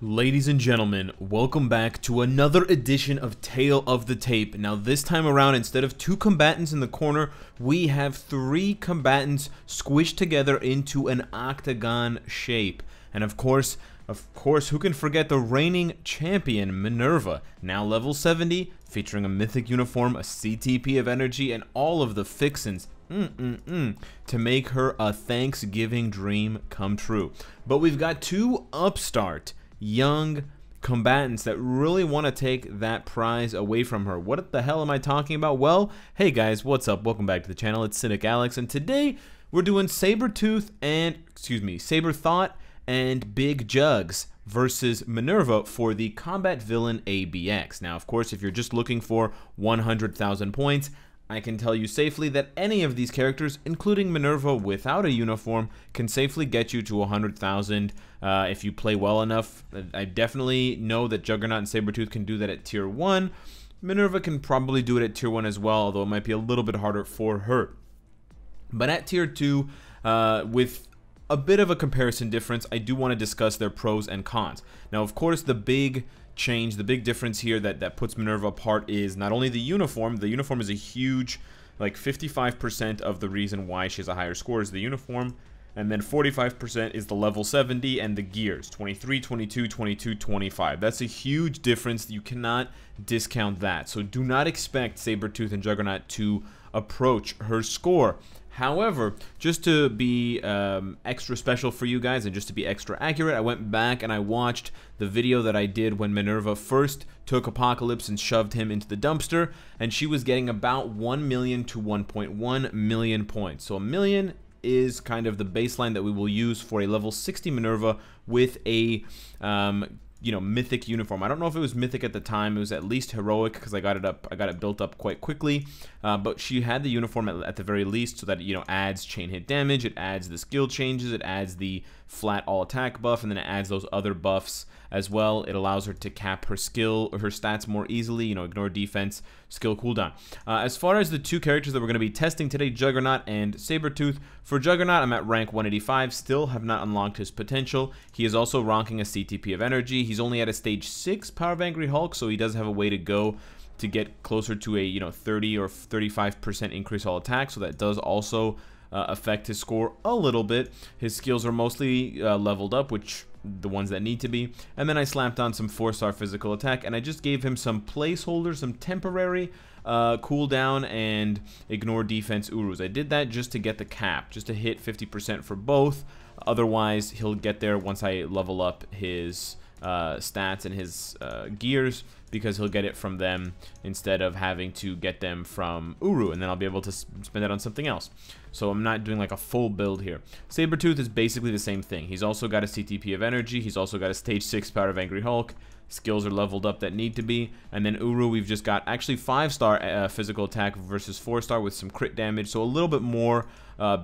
Ladies and gentlemen, welcome back to another edition of Tale of the Tape. Now this time around, instead of 2 combatants in the corner, we have 3 combatants squished together into an octagon shape. And of course, who can forget the reigning champion, Minerva, now level 70, featuring a mythic uniform, a CTP of energy, and all of the fixins to make her a Thanksgiving dream come true. But we've got 2 upstart young combatants that really want to take that prize away from her. What the hell am I talking about? Well, hey guys, what's up? Welcome back to the channel. It's Cynicalex, and today we're doing Sabretooth and Big Jugs versus Minerva for the Combat Villain ABX. Now, of course, if you're just looking for 100,000 points, I can tell you safely that any of these characters, including Minerva without a uniform, can safely get you to 100,000 if you play well enough. I definitely know that Juggernaut and Sabretooth can do that at tier 1. Minerva can probably do it at tier 1 as well, although it might be a little bit harder for her. But at tier 2, with a bit of a comparison difference, I do want to discuss their pros and cons. Now, of course, the big change, the big difference here that puts Minerva apart is not only the uniform. The uniform is a huge, like 55% of the reason why she has a higher score is the uniform, and then 45% is the level 70 and the gears, 23, 22, 22, 25. That's a huge difference. You cannot discount that. So do not expect Sabretooth and Juggernaut to approach her score. However, just to be extra special for you guys and just to be extra accurate, I went back and I watched the video that I did when Minerva first took Apocalypse and shoved him into the dumpster, and she was getting about 1 million to 1.1 million points. So 1 million is kind of the baseline that we will use for a level 60 Minerva with a mythic uniform. I don't know if it was mythic at the time. It was at least heroic because I got it built up quite quickly. But she had the uniform at the very least, so that adds chain hit damage, it adds the skill changes, it adds the flat all attack buff, and then it adds those other buffs as well. It allows her to cap her skill or her stats more easily, ignore defense, skill cooldown. As far as the 2 characters that we're going to be testing today, Juggernaut and Sabretooth. For Juggernaut, I'm at rank 185, still have not unlocked his potential. He is also rocking a CTP of energy. He's only at a stage 6 Power of Angry Hulk, so he does have a way to go to get closer to a 30 or 35% increase all attack, so that does also affect his score a little bit. His skills are mostly leveled up, which the ones that need to be, and then I slapped on some 4-star physical attack, and I just gave him some placeholders, some temporary cooldown and ignore defense Urus. I did that just to get the cap, just to hit 50% for both. Otherwise, he'll get there once I level up his stats and his gears, because he'll get it from them instead of having to get them from Uru, and then I'll be able to spend it on something else. So I'm not doing like a full build here. Sabretooth is basically the same thing. He's also got a CTP of energy. He's also got a stage 6 Power of Angry Hulk. Skills are leveled up that need to be. And then Uru, we've just got actually 5-star physical attack versus 4-star with some crit damage. So a little bit more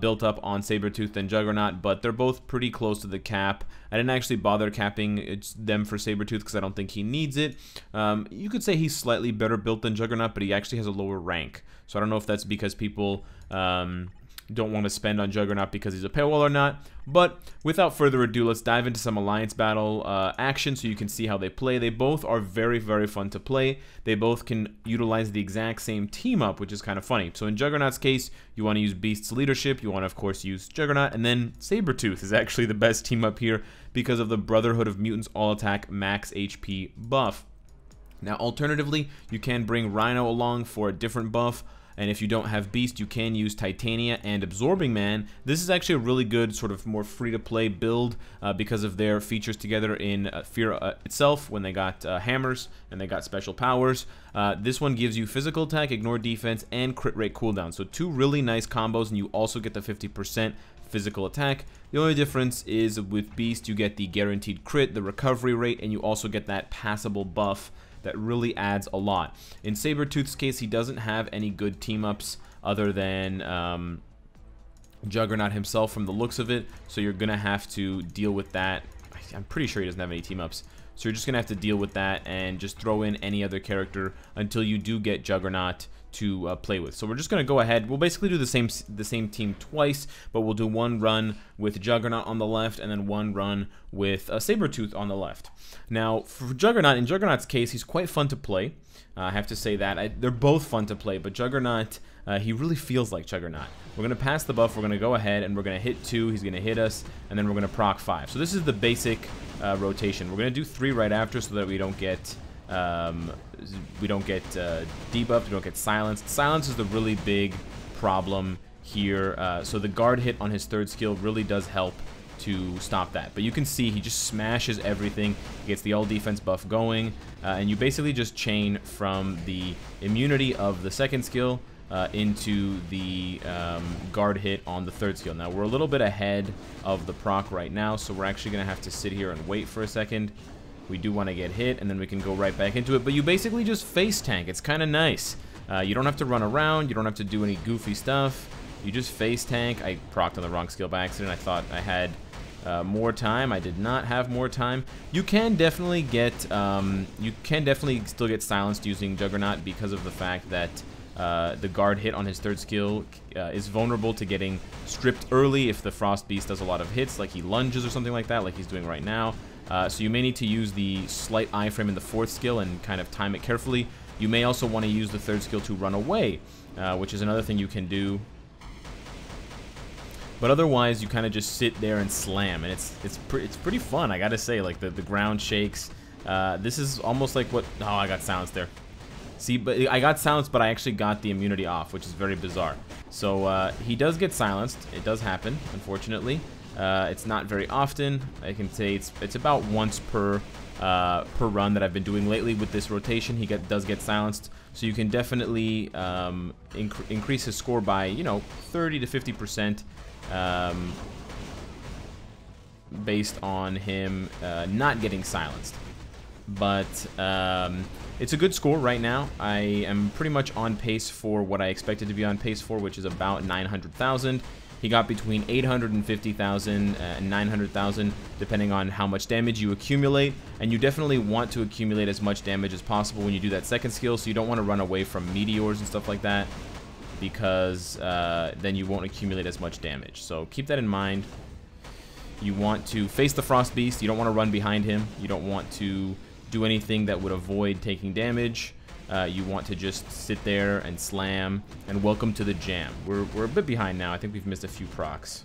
built up on Sabretooth than Juggernaut, but they're both pretty close to the cap. I didn't actually bother capping them for Sabretooth because I don't think he needs it. You could say he's slightly better built than Juggernaut, but he actually has a lower rank. So I don't know if that's because people don't want to spend on Juggernaut because he's a paywall or not. But without further ado, let's dive into some alliance battle action so you can see how they play. They both are very, very fun to play. They both can utilize the exact same team up, which is kind of funny. So in Juggernaut's case, you want to use Beast's leadership. You want to, of course, use Juggernaut. And then Sabretooth is actually the best team up here because of the Brotherhood of Mutants all attack max HP buff. Now, alternatively, you can bring Rhino along for a different buff. And if you don't have Beast, you can use Titania and Absorbing Man. This is actually a really good sort of more free-to-play build because of their features together in Fear itself when they got hammers and they got special powers. This one gives you physical attack, ignore defense, and crit rate cooldown. So 2 really nice combos, and you also get the 50% physical attack. The only difference is with Beast, you get the guaranteed crit, the recovery rate, and you also get that passable buff that really adds a lot. In Sabretooth's case, he doesn't have any good team-ups other than Juggernaut himself from the looks of it, so you're going to have to deal with that. I'm pretty sure he doesn't have any team-ups, so you're just going to have to deal with that and just throw in any other character until you do get Juggernaut to play with. So we're just going to go ahead. We'll basically do the same team twice, but we'll do one run with Juggernaut on the left and then one run with Sabretooth on the left. Now, for Juggernaut, in Juggernaut's case, he's quite fun to play. I have to say that. They're both fun to play, but Juggernaut, he really feels like Juggernaut. We're going to pass the buff, we're going to go ahead, and we're going to hit 2, he's going to hit us, and then we're going to proc 5. So this is the basic rotation. We're going to do 3 right after so that we don't get debuffed, we don't get silenced. Silence is the really big problem here. So the guard hit on his 3rd skill really does help to stop that. But you can see he just smashes everything. He gets the all defense buff going, and you basically just chain from the immunity of the 2nd skill into the guard hit on the 3rd skill. Now we're a little bit ahead of the proc right now, so we're actually gonna have to sit here and wait for a second. We do want to get hit, and then we can go right back into it. But you basically just face tank. It's kind of nice. You don't have to run around. You don't have to do any goofy stuff. You just face tank. I procced on the wrong skill by accident. I thought I had more time. I did not have more time. You can definitely get, still get silenced using Juggernaut because of the fact that the guard hit on his 3rd skill is vulnerable to getting stripped early if the Frost Beast does a lot of hits, like he lunges or something like that, like he's doing right now. So you may need to use the slight iframe in the 4th skill and kind of time it carefully. You may also want to use the 3rd skill to run away, which is another thing you can do. But otherwise, you kind of just sit there and slam, and it's pretty fun, I gotta say. Like the ground shakes. This is almost like what. Oh, I got silenced there. See, but I got silenced, but I actually got the immunity off, which is very bizarre. So he does get silenced. It does happen, unfortunately. It's not very often. I can say it's about once per run that I've been doing lately with this rotation. He does get silenced, so you can definitely increase his score by 30 to 50%. Based on him not getting silenced. But it's a good score right now. I am pretty much on pace for what I expected to be on pace for, which is about 900,000. He got between 850,000 and 900,000, depending on how much damage you accumulate. And you definitely want to accumulate as much damage as possible when you do that 2nd skill, so you don't want to run away from meteors and stuff like that, because then you won't accumulate as much damage. So keep that in mind. You want to face the Frost Beast. You don't want to run behind him. You don't want to do anything that would avoid taking damage. You want to just sit there and slam, and welcome to the jam. We're a bit behind now. I think we've missed a few procs.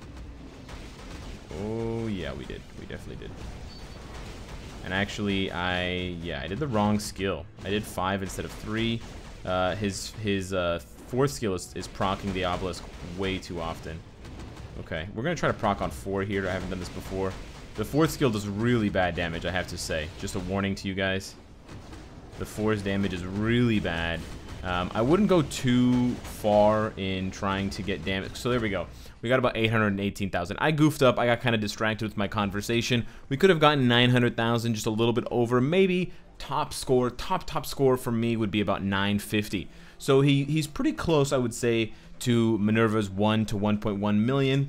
Oh yeah, we did. We definitely did. And actually, I did the wrong skill. I did 5 instead of 3. His 4th skill is proccing the obelisk way too often. Okay, we're gonna try to proc on 4 here. I haven't done this before. The 4th skill does really bad damage, I have to say. Just a warning to you guys. The 4's damage is really bad. I wouldn't go too far in trying to get damage. So there we go. We got about 818,000. I goofed up. I got kind of distracted with my conversation. We could have gotten 900,000, just a little bit over. Maybe top score for me would be about 950. So he's pretty close, I would say, to Minerva's 1 to 1.1 million.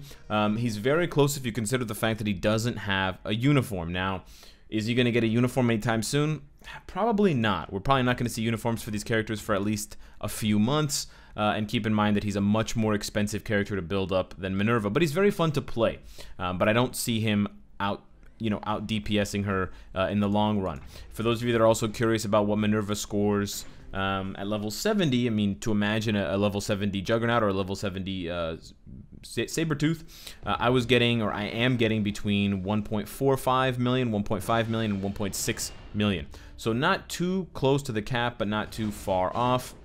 He's very close if you consider the fact that he doesn't have a uniform. Now, is he going to get a uniform anytime soon? Probably not. We're probably not going to see uniforms for these characters for at least a few months. And keep in mind that he's a much more expensive character to build up than Minerva. But he's very fun to play. But I don't see him out DPSing her in the long run. For those of you that are also curious about what Minerva scores at level 70, I mean, to imagine a level 70 Juggernaut or a level 70 Sabretooth, I was getting, or I am getting, between 1.45 million, 1.5 million, and 1.6 million. So not too close to the cap, but not too far off.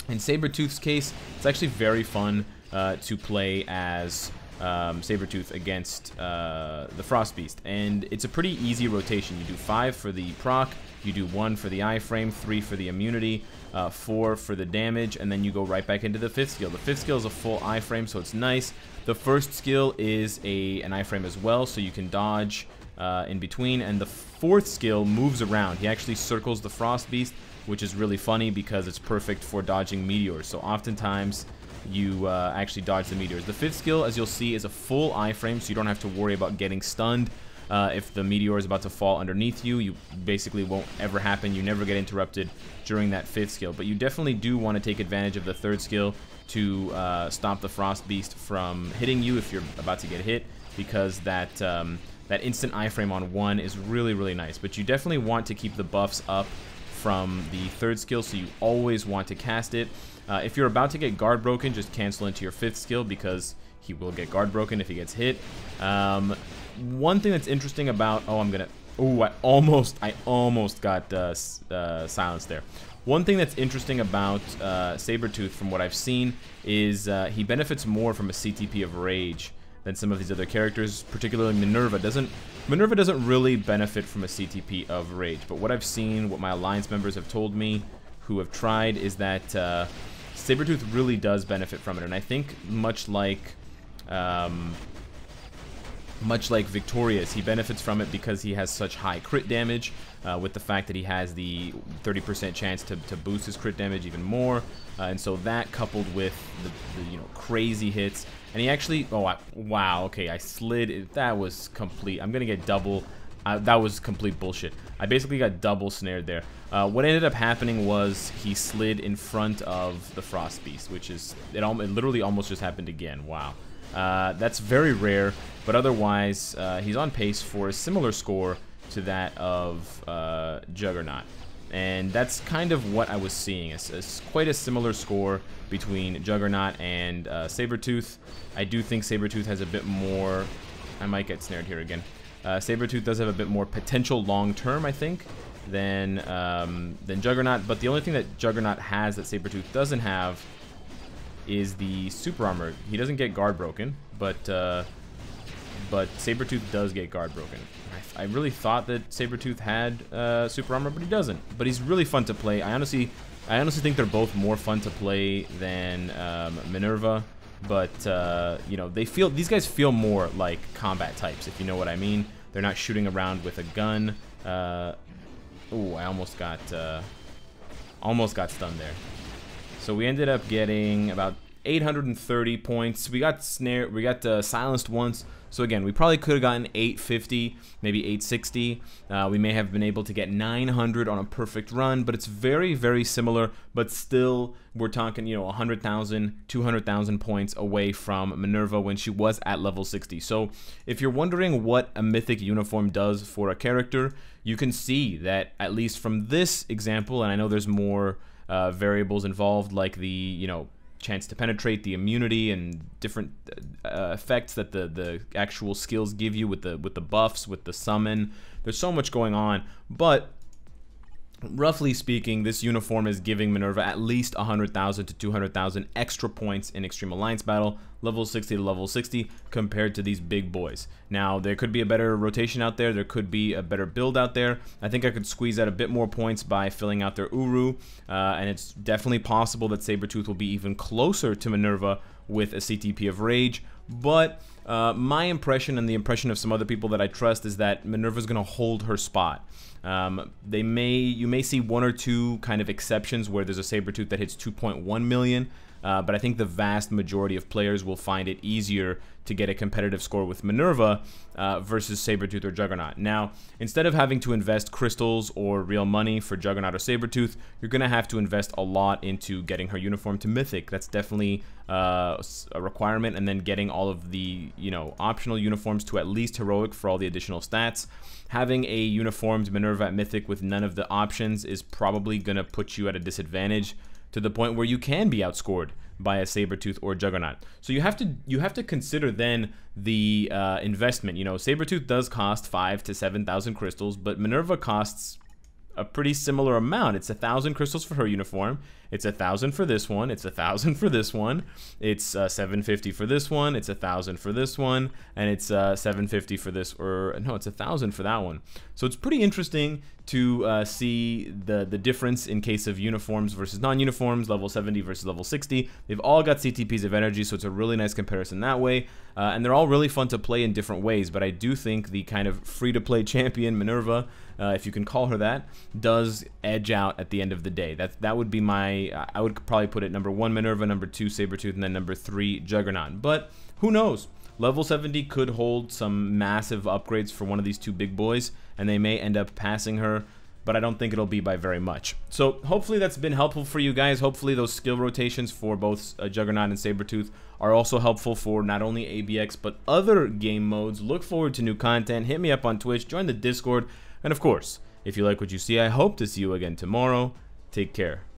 In Sabretooth's case, it's actually very fun to play as Sabretooth against the Frost Beast. And it's a pretty easy rotation. You do 5 for the proc, you do 1 for the iframe, 3 for the immunity, 4 for the damage, and then you go right back into the 5th skill. The 5th skill is a full iframe, so it's nice. The 1st skill is an iframe as well, so you can dodge in between. And the 4th skill moves around. He actually circles the Frost Beast, which is really funny because it's perfect for dodging meteors. So oftentimes you actually dodge the meteors. The 5th skill, as you'll see, is a full iframe, so you don't have to worry about getting stunned. If the meteor is about to fall underneath you, you basically won't ever happen. You never get interrupted during that 5th skill. But you definitely do want to take advantage of the 3rd skill to stop the Frost Beast from hitting you if you're about to get hit, because that that instant iframe on 1 is really, really nice. But you definitely want to keep the buffs up from the 3rd skill, so you always want to cast it. If you're about to get guard broken, just cancel into your 5th skill, because he will get guard broken if he gets hit. One thing that's interesting about... I almost got silenced there. One thing that's interesting about Sabretooth, from what I've seen, is he benefits more from a CTP of Rage than some of these other characters, particularly Minerva. Minerva doesn't really benefit from a CTP of Rage, but what I've seen, what my Alliance members have told me who have tried, is that Sabretooth really does benefit from it, and I think much like Victorious, he benefits from it because he has such high crit damage, with the fact that he has the 30% chance to boost his crit damage even more, and so that coupled with the crazy hits, and he actually, wow, okay, I slid, that was complete, I'm gonna get double, that was complete bullshit. I basically got double snared there. What ended up happening was he slid in front of the Frost Beast, which is, it literally almost just happened again, wow. That's very rare, but otherwise, he's on pace for a similar score to that of Juggernaut. And that's kind of what I was seeing. It's quite a similar score between Juggernaut and Sabretooth. I do think Sabretooth has a bit more... I might get snared here again. Sabretooth does have a bit more potential long-term, I think, than Juggernaut. But the only thing that Juggernaut has that Sabretooth doesn't have is the super armor. He doesn't get guard broken, but Sabretooth does get guard broken. I really thought that Sabretooth had super armor, but he doesn't. But he's really fun to play. I honestly think they're both more fun to play than Minerva. But these guys feel more like combat types, if you know what I mean. They're not shooting around with a gun. Ooh, I almost got stunned there. So we ended up getting about 830 points. We got silenced once. So again, we probably could have gotten 850, maybe 860. We may have been able to get 900 on a perfect run, but it's very, very similar. But still, we're talking, 100,000, 200,000 points away from Minerva when she was at level 60. So if you're wondering what a mythic uniform does for a character, you can see that, at least from this example, and I know there's more variables involved, like the chance to penetrate, the immunity, and different effects that the actual skills give you with the buffs, with the summon. There's so much going on, but roughly speaking, this uniform is giving Minerva at least 100,000 to 200,000 extra points in Extreme Alliance Battle, level 60 to level 60, compared to these big boys. Now, there could be a better rotation out there. There could be a better build out there. I think I could squeeze out a bit more points by filling out their Uru, and it's definitely possible that Sabretooth will be even closer to Minerva with a CTP of Rage, but my impression and the impression of some other people that I trust is that Minerva's going to hold her spot. You may see one or two kind of exceptions where there's a Sabretooth that hits 2.1 million, but I think the vast majority of players will find it easier to get a competitive score with Minerva versus Sabretooth or Juggernaut. Now, instead of having to invest crystals or real money for Juggernaut or Sabretooth, you're going to have to invest a lot into getting her uniform to Mythic. That's definitely a requirement, and then getting all of the optional uniforms to at least Heroic for all the additional stats. Having a uniformed Minerva at Mythic with none of the options is probably going to put you at a disadvantage, to the point where you can be outscored by a Sabretooth or Juggernaut. So you have to consider then the investment. Sabretooth does cost 5,000 to 7,000 crystals, but Minerva costs a pretty similar amount. It's 1,000 crystals for her uniform. It's 1,000 for this one. It's 1,000 for this one. It's 750 for this one. It's 1,000 for this one, and it's 750 for this, or no, it's 1,000 for that one. So it's pretty interesting to see the difference in case of uniforms versus non-uniforms, level 70 versus level 60. They've all got CTPs of energy, so it's a really nice comparison that way. And they're all really fun to play in different ways, but I do think the kind of free-to-play champion, Minerva, if you can call her that, does edge out at the end of the day. That would be my... I would probably put it number 1 Minerva, number 2 Sabretooth, and then number 3 Juggernaut. But who knows? level 70 could hold some massive upgrades for one of these two big boys, and they may end up passing her, but I don't think it'll be by very much. So hopefully that's been helpful for you guys. Hopefully those skill rotations for both Juggernaut and Sabretooth are also helpful for not only ABX but other game modes. Look forward to new content. Hit me up on Twitch, join the Discord, and of course, if you like what you see, I hope to see you again tomorrow. Take care.